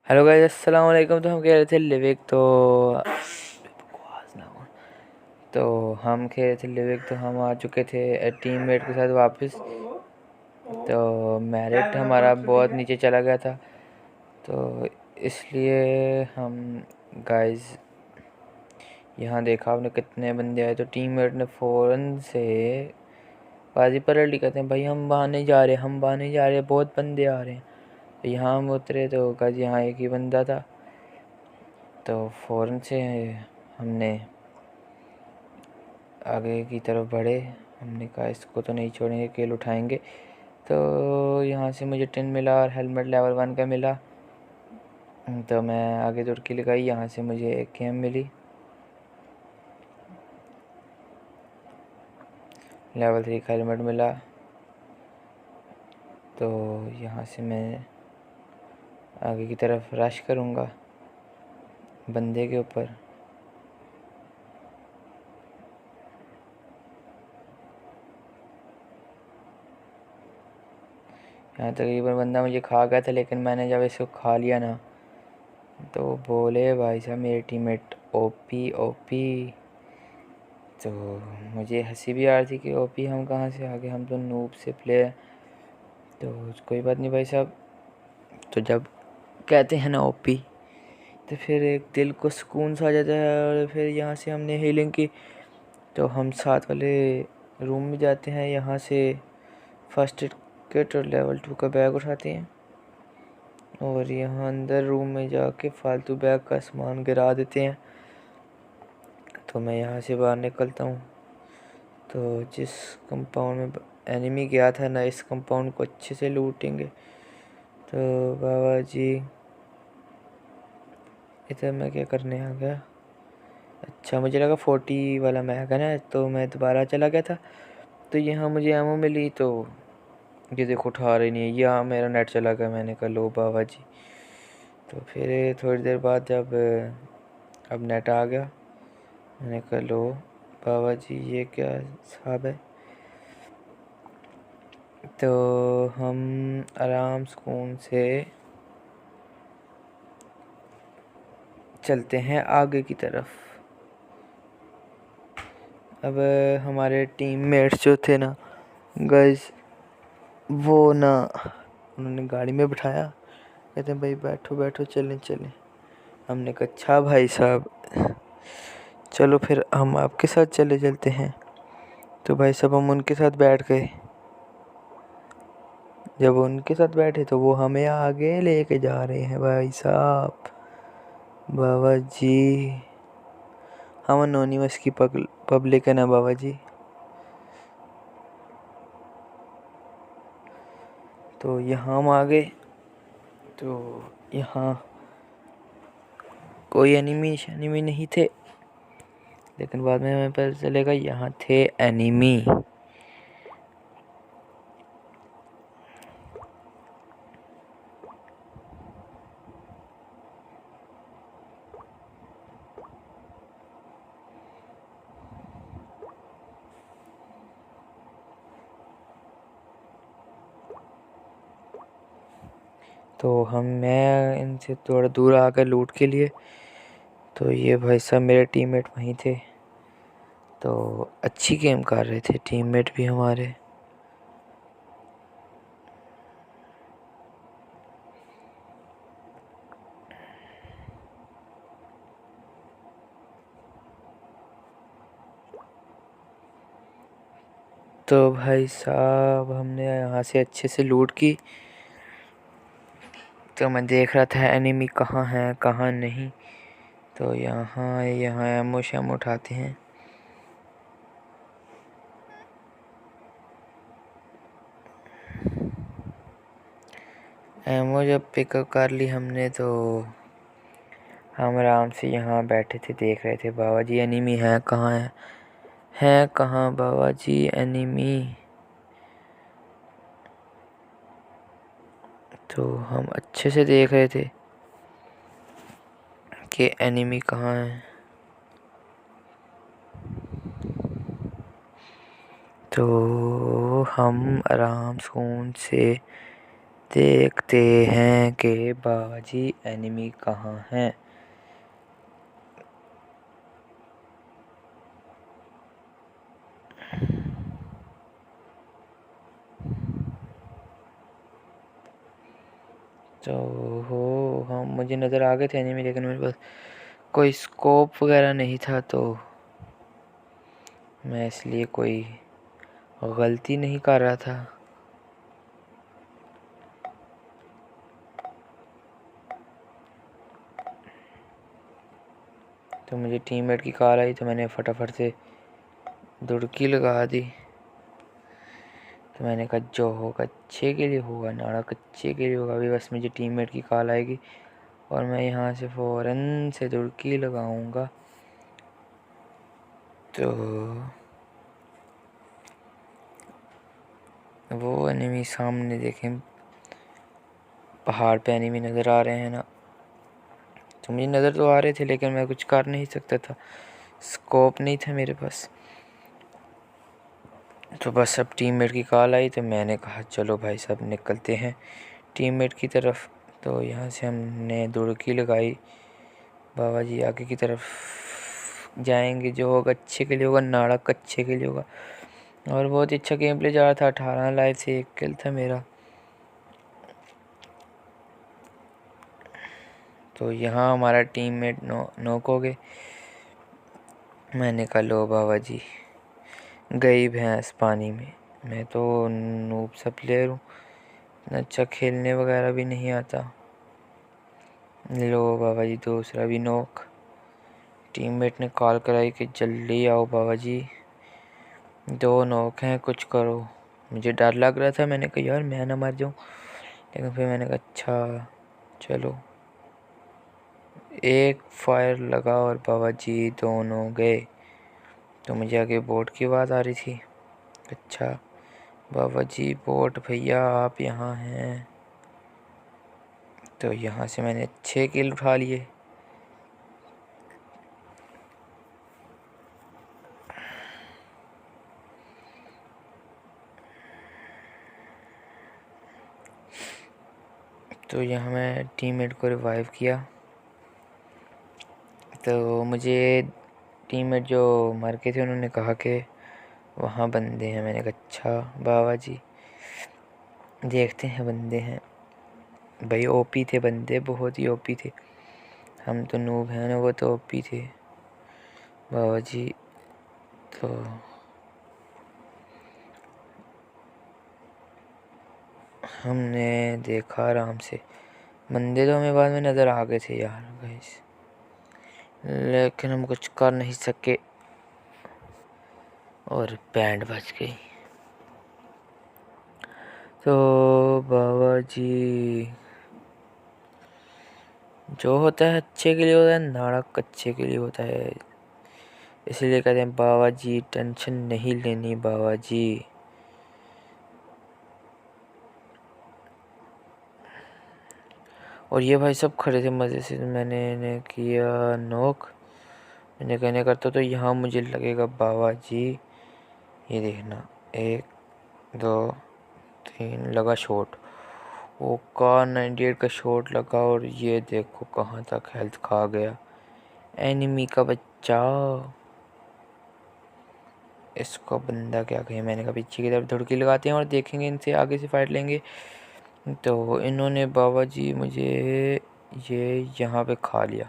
Hello guys, अस्सलाम वालेकुम। तो हम कह रहे थे लिविक तो हम कह रहे थे लिविक तो हम आ चुके थे टीममेट के साथ वापस। तो मेरिट हमारा बहुत नीचे चला गया था, तो इसलिए हम गाइस यहाँ देखा आपने कितने बंदे आए। तो टीममेट ने फ़ौरन से बाजी पलट ली, कहते हैं भाई हम वहाँ नहीं जा रहे, हम वहाँ नहीं जा रहे, बहुत बंदे आ रहे हैं। तो यहाँ हम उतरे तो गाइस यहाँ एक ही बंदा था। तो फ़ौरन से हमने आगे की तरफ बढ़े। हमने कहा इसको तो नहीं छोड़ेंगे, किल उठाएंगे। तो यहाँ से मुझे 10 मिला और हेलमेट लेवल 1 का मिला। तो मैं आगे दुड़की लगाई, यहाँ से मुझे एक गेम मिली, लेवल 3 का हेलमेट मिला। तो यहाँ से मैं आगे की तरफ रश करूँगा बंदे के ऊपर। यहाँ तकरीबन बंदा मुझे खा गया था, लेकिन मैंने जब इसको खा लिया ना तो बोले भाई साहब मेरे टीममेट ओपी ओपी। तो मुझे हंसी भी आ रही थी कि ओपी हम कहाँ से आ गए, हम तो नूब से प्लेयर। तो कोई बात नहीं भाई साहब। तो जब कहते हैं ना ओपी, तो फिर एक दिल को सुकून सा आ जाता है। और फिर यहाँ से हमने हीलिंग की, तो हम साथ वाले रूम में जाते हैं। यहाँ से फर्स्ट एड किट और लेवल 2 का बैग उठाते हैं, और यहाँ अंदर रूम में जाके फालतू बैग का सामान गिरा देते हैं। तो मैं यहाँ से बाहर निकलता हूँ। तो जिस कंपाउंड में एनिमी गया था ना, इस कंपाउंड को अच्छे से लूटेंगे। तो बाबा जी, इधर मैं क्या करने आ गया? अच्छा, मुझे लगा 40 वाला मैग है ना, तो मैं दोबारा चला गया था। तो यहाँ मुझे एमओ मिली, तो ये देखो उठा रही नहीं है। यहाँ मेरा नेट चला गया, मैंने कहा लो बाबा जी। तो फिर थोड़ी देर बाद जब अब नेट आ गया, मैंने कहा लो बाबा जी ये क्या हिसाब है। तो हम आराम सुकून से चलते हैं आगे की तरफ। अब हमारे टीममेट्स जो थे ना गाइस, वो ना उन्होंने गाड़ी में बिठाया, कहते हैं भाई बैठो बैठो चलें चलें। हमने कहा अच्छा भाई साहब, चलो फिर हम आपके साथ चले चलते हैं। तो भाई साहब हम उनके साथ बैठ गए। जब उनके साथ बैठे तो वो हमें आगे लेके जा रहे हैं भाई साहब। बाबा जी, हम अनोनिमस की पब्लिक है ना बाबा जी। तो यहाँ हम आ गए। तो यहाँ कोई एनिमी नहीं थे, लेकिन बाद में हमें पता चलेगा यहाँ थे एनिमी। तो मैं इनसे थोड़ा दूर आ गए लूट के लिए। तो ये भाई साहब मेरे टीममेट वहीं थे, तो अच्छी गेम कर रहे थे टीममेट भी हमारे। तो भाई साहब हमने यहाँ से अच्छे से लूट की। तो मैं देख रहा था एनिमी कहाँ है कहाँ नहीं। तो यहाँ एमो शैम उठाते हैं। एमो जब पिकअप कर ली हमने, तो हम आराम से यहाँ बैठे थे, देख रहे थे बाबा जी एनिमी है कहाँ है कहाँ बाबा जी एनिमी। तो हम अच्छे से देख रहे थे कि एनिमी कहाँ है। तो हम आराम सुकून से देखते हैं कि बाबाजी एनिमी कहाँ हैं। तो हो हाँ, मुझे नज़र आ गए थे एनिमी, लेकिन मेरे पास कोई स्कोप वगैरह नहीं था, तो मैं इसलिए कोई गलती नहीं कर रहा था। तो मुझे टीममेट की कॉल आई, तो मैंने फटाफट से दुड़की लगा दी। तो मैंने कहा जो होगा अच्छे के लिए होगा, नाड़क अच्छे के लिए होगा। अभी बस मुझे टीममेट की कॉल आएगी और मैं यहाँ से फ़ौरन से दुड़की लगाऊंगा। तो वो एनिमी सामने देखें, पहाड़ पे एनिमी नज़र आ रहे हैं ना। तो मुझे नज़र तो आ रहे थे, लेकिन मैं कुछ कर नहीं सकता था, स्कोप नहीं था मेरे पास। तो बस अब टीममेट की कॉल आई, तो मैंने कहा चलो भाई साहब निकलते हैं टीममेट की तरफ। तो यहाँ से हमने दुड़की लगाई, बाबा जी आगे की तरफ जाएंगे, जो होगा अच्छे के लिए होगा, नाड़क अच्छे के लिए होगा। और बहुत ही अच्छा गेम प्ले जा रहा था, 18 लाइफ से 1 किल था मेरा। तो यहाँ हमारा टीममेट नॉक हो गए। मैंने कहा लो बाबा जी, गई भैंस पानी में। मैं तो नूब सा प्लेयर हूँ, अच्छा खेलने वगैरह भी नहीं आता। लो बाबा जी दूसरा भी नॉक। टीममेट ने कॉल कराई कि जल्दी आओ बाबा जी, 2 नॉक हैं, कुछ करो। मुझे डर लग रहा था, मैंने कहा यार मैं ना मर जाऊँ, लेकिन फिर मैंने कहा अच्छा चलो। एक फायर लगा और बाबा जी दोनों गए। तो मुझे आगे बोट की आवाज़ आ रही थी, अच्छा बाबा जी बोट भैया आप यहाँ हैं। तो यहाँ से मैंने 6 किल उठा लिए। तो यहाँ मैं टीममेट को रिवाइव किया। तो मुझे टीममेट जो मर के थे उन्होंने कहा कि वहाँ बंदे हैं। मैंने कहा अच्छा बाबा जी देखते हैं बंदे हैं। भाई ओपी थे बंदे, बहुत ही ओपी थे। हम तो नूब हैं ना, वो तो ओपी थे बाबा जी। तो हमने देखा आराम से, बंदे तो हमें बाद में नज़र आ गए थे यार गाइस, लेकिन हम कुछ कर नहीं सके और बैंड बज गई। तो बाबा जी जो होता है अच्छे के लिए होता है, नाड़क अच्छे के लिए होता है, इसलिए कहते हैं बाबा जी टेंशन नहीं लेनी बाबा जी। और ये भाई सब खड़े थे मज़े से, मैंने किया नॉक। मैंने कहने करता तो यहाँ मुझे लगेगा बाबा जी, ये देखना 1 2 3 लगा शॉट, वो का 98 का शॉट लगा और ये देखो कहाँ तक हेल्थ खा गया एनिमी का बच्चा। इसको बंदा क्या कहे। मैंने कहा पीछे की तरफ धुड़की लगाते हैं और देखेंगे, इनसे आगे से फाइट लेंगे। तो इन्होंने बाबा जी मुझे ये यहाँ पे खा लिया।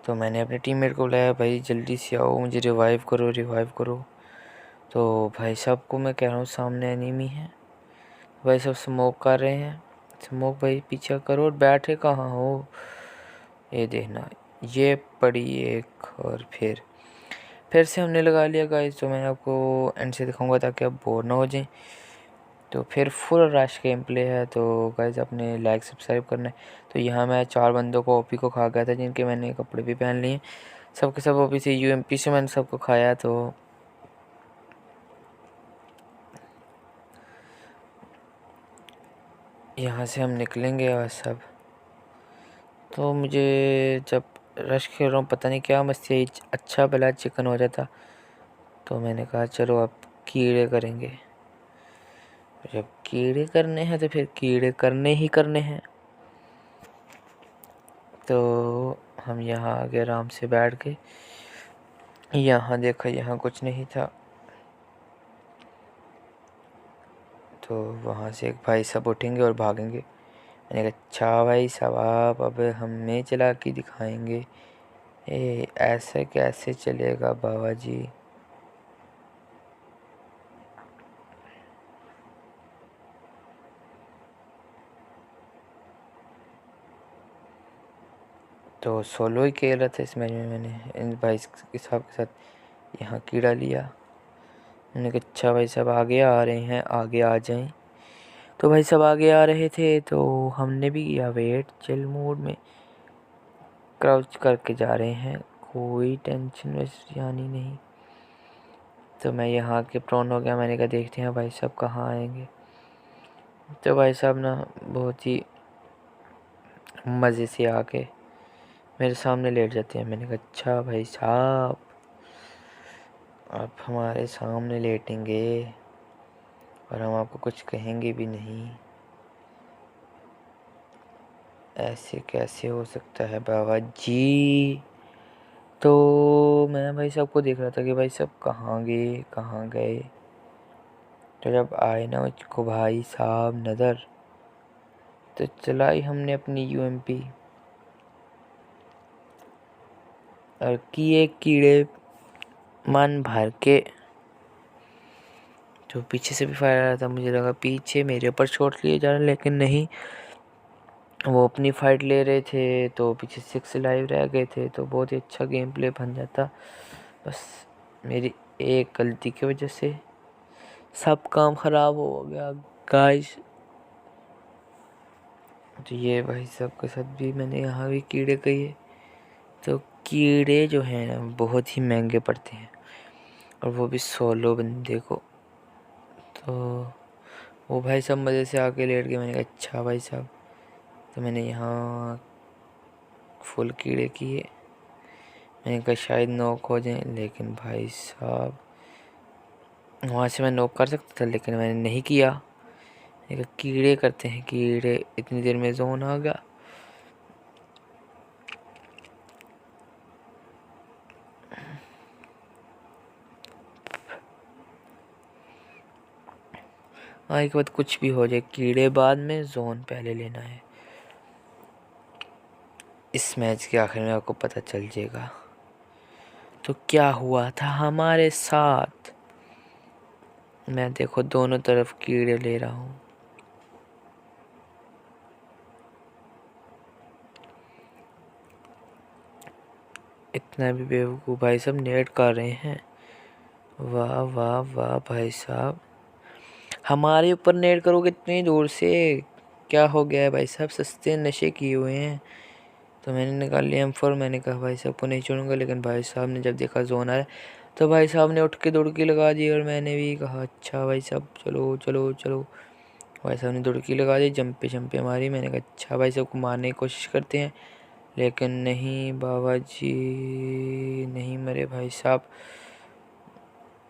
तो मैंने अपने टीममेट को बुलाया, भाई जल्दी से आओ मुझे रिवाइव करो रिवाइव करो। तो भाई साहब को मैं कह रहा हूँ सामने एनिमी है, भाई सब स्मोक कर रहे हैं, स्मोक भाई पीछे करो। और बैठे कहाँ हो, ये देखना ये पड़ी एक, और फिर से हमने लगा लिया गाइस। तो मैं आपको एंड से दिखाऊंगा ताकि आप बोर ना हो जाएं। तो फिर फुल रश गेम प्ले है, तो गाइस अपने लाइक सब्सक्राइब करना है। तो यहाँ मैं 4 बंदों को ओपी को खा गया था, जिनके मैंने कपड़े भी पहन लिए, सबके सब ओपी से यूएमपी से मैंने सबको खाया। तो यहाँ से हम निकलेंगे और सब। तो मुझे जब रश खेल रहा हूँ पता नहीं क्या मस्ती आई, अच्छा भला चिकन हो जाता। तो मैंने कहा चलो अब कीड़े करेंगे। जब कीड़े करने हैं तो फिर कीड़े करने ही करने हैं। तो हम यहाँ आगे आराम से बैठ गए। यहाँ देखा, यहाँ कुछ नहीं था। तो वहाँ से एक भाई साहब उठेंगे और भागेंगे। मैंने कहा अच्छा भाई साहब, आप अब हमें चला के दिखाएंगे? ऐसे कैसे चलेगा बाबा जी। तो सोलो ही खेल रहा था इस मैच में। मैंने इन भाई साहब के साथ यहाँ कीड़ा लिया। मैंने कहा अच्छा भाई साहब आगे आ रहे हैं, आगे आ जाएं। तो भाई साहब आगे आ रहे थे तो हमने भी किया वेट, चिल मोड में क्राउच करके जा रहे हैं, कोई टेंशन वैसे यानी नहीं। तो मैं यहाँ के प्रॉन हो गया। मैंने कहा देखते हैं भाई साहब कहाँ आएंगे। तो भाई साहब ना बहुत ही मज़े से आके मेरे सामने लेट जाते हैं। मैंने कहा अच्छा भाई साहब, आप हमारे सामने लेटेंगे और हम आपको कुछ कहेंगे भी नहीं? ऐसे कैसे हो सकता है बाबा जी। तो मैं भाई साहब को देख रहा था कि भाई साहब कहाँ गए कहाँ गए। तो जब आए ना मुझको भाई साहब नज़र, तो चलाई हमने अपनी यूएमपी और किए कीड़े मन भर के। तो पीछे से भी फायर आ रहा था। मुझे लगा पीछे मेरे ऊपर शॉट लिए जा रहे, लेकिन नहीं, वो अपनी फाइट ले रहे थे। तो पीछे 6 लाइव रह गए थे। तो बहुत ही अच्छा गेम प्ले बन जाता। बस मेरी एक गलती की वजह से सब काम ख़राब हो गया गाइस। तो ये भाई साहब के साथ भी मैंने यहाँ भी कीड़े किए। तो कीड़े जो हैं ना बहुत ही महंगे पड़ते हैं, और वो भी सोलो बंदे को। तो वो भाई साहब मज़े से आके लेट गए। मैंने कहा अच्छा भाई साहब। तो मैंने यहाँ फुल कीड़े किए। मैंने कहा शायद नॉक हो जाए, लेकिन भाई साहब वहाँ से मैं नॉक कर सकता था, लेकिन मैंने नहीं किया। मैंने कहा कीड़े करते हैं कीड़े। इतनी देर में जोन आ गया। आगे के बाद कुछ भी हो जाए, कीड़े बाद में, जोन पहले लेना है। इस मैच के आखिर में आपको पता चल जाएगा तो क्या हुआ था हमारे साथ। मैं देखो दोनों तरफ कीड़े ले रहा हूँ। इतना भी बेवकूफ़ भाई साहब नेट कर रहे हैं। वाह वाह वाह भाई साहब, हमारे ऊपर नेट करोगे इतनी दूर से? क्या हो गया है भाई साहब, सस्ते नशे किए हुए हैं। तो मैंने निकाल लिया M4। मैंने कहा भाई साहब को नहीं छोड़ूंगा, लेकिन भाई साहब ने जब देखा जोन आ रहा है, तो भाई साहब ने उठ के दुड़की लगा दी। और मैंने भी कहा अच्छा भाई साहब चलो चलो चलो। भाई साहब ने दुड़की लगा दी, जंपे जंपे मारी। मैंने कहा अच्छा भाई साहब को मारने की कोशिश करते हैं, लेकिन नहीं बाबा जी, नहीं मरे भाई साहब।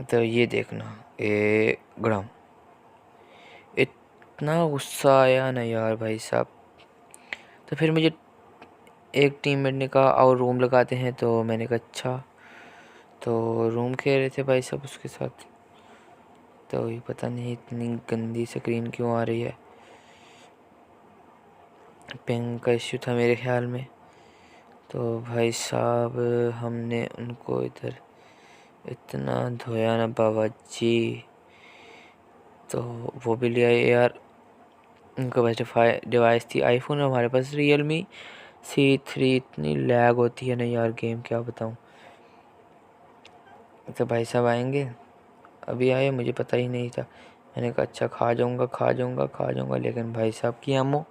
तो ये देखना गड़म, इतना गुस्सा आया ना यार भाई साहब। तो फिर मुझे एक टीममेट ने कहा और रूम लगाते हैं। तो मैंने कहा अच्छा। तो रूम खेल रहे थे भाई साहब उसके साथ। तो ये पता नहीं इतनी गंदी स्क्रीन क्यों आ रही है। पिंग का इश्यू था मेरे ख्याल में। तो भाई साहब हमने उनको इधर इतना धोया ना बाबा जी। तो वो भी ले आए यार। उनके पास डिवाइस थी आईफोन, हमारे पास Realme C3। इतनी लैग होती है ना यार गेम, क्या बताऊँ। तो भाई साहब आएंगे, अभी आए, मुझे पता ही नहीं था। मैंने कहा अच्छा खा जाऊँगा खा जाऊँगा खा जाऊँगा, लेकिन भाई साहब की एमो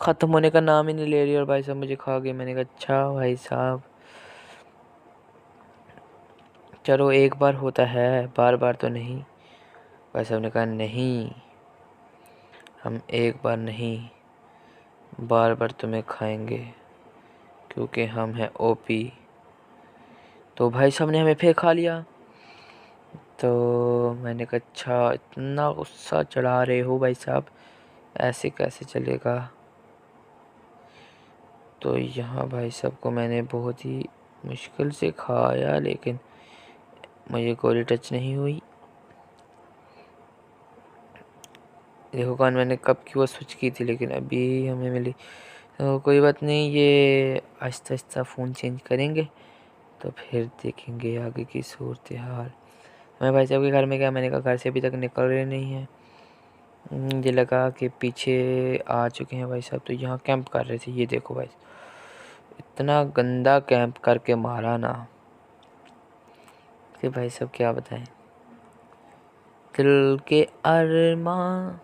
ख़त्म होने का नाम ही नहीं ले रही और भाई साहब मुझे खा गए। मैंने कहा अच्छा भाई साहब चलो एक बार होता है, बार बार तो नहीं। भाई साहब ने कहा नहीं, हम एक बार नहीं बार बार तुम्हें खाएंगे, क्योंकि हम हैं ओपी। तो भाई साहब ने हमें फिर खा लिया। तो मैंने कहा अच्छा इतना गुस्सा चढ़ा रहे हो भाई साहब, ऐसे कैसे चलेगा। तो यहाँ भाई साहब को मैंने बहुत ही मुश्किल से खाया, लेकिन मुझे गोली टच नहीं हुई। देखो कान मैंने कब की वो स्विच की थी, लेकिन अभी हमें मिली। तो कोई बात नहीं, ये आहिस्ता आहिस्ता फ़ोन चेंज करेंगे तो फिर देखेंगे आगे की सूरत हाल। मैं भाई साहब के घर में गया, मैंने कहा घर से अभी तक निकल रहे नहीं हैं। मुझे लगा कि पीछे आ चुके हैं भाई साहब, तो यहाँ कैंप कर रहे थे। ये देखो भाई, इतना गंदा कैंप करके मारा ना कि भाई साहब क्या बताएं। दिल के अरमां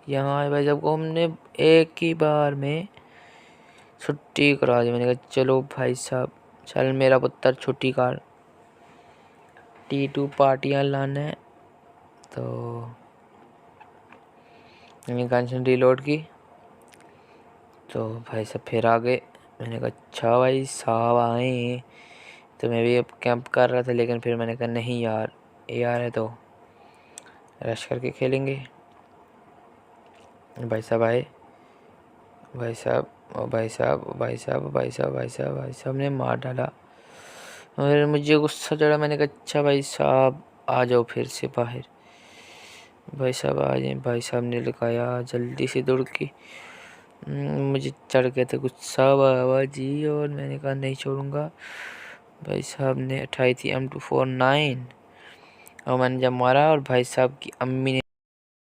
यहाँ भाई साहब को हमने एक ही बार में छुट्टी करा दी। मैंने कहा चलो भाई साहब, चल मेरा पुत्र छुट्टी कर, T2 पार्टियाँ लाना है। तो मैंने गन रीलोड की, तो भाई साहब फिर आ गए। मैंने कहा अच्छा भाई साहब आए, तो मैं भी अब कैंप कर रहा था, लेकिन फिर मैंने कहा नहीं यार, AR है तो रश करके खेलेंगे। भाई साहब आए, भाई साहब और भाई साहब भाई साहब भाई साहब भाई साहब भाई साहब ने मार डाला। और मुझे गुस्सा चढ़ा, मैंने कहा अच्छा भाई साहब आ जाओ फिर से बाहर। भाई साहब आ जाए। भाई साहब ने लगाया जल्दी से दौड़ के। मुझे चढ़ गया था गुस्सा बाबा जी, और मैंने कहा नहीं छोड़ूंगा। भाई साहब ने उठाई थी M249, और मैंने जब मारा और भाई साहब की अम्मी ने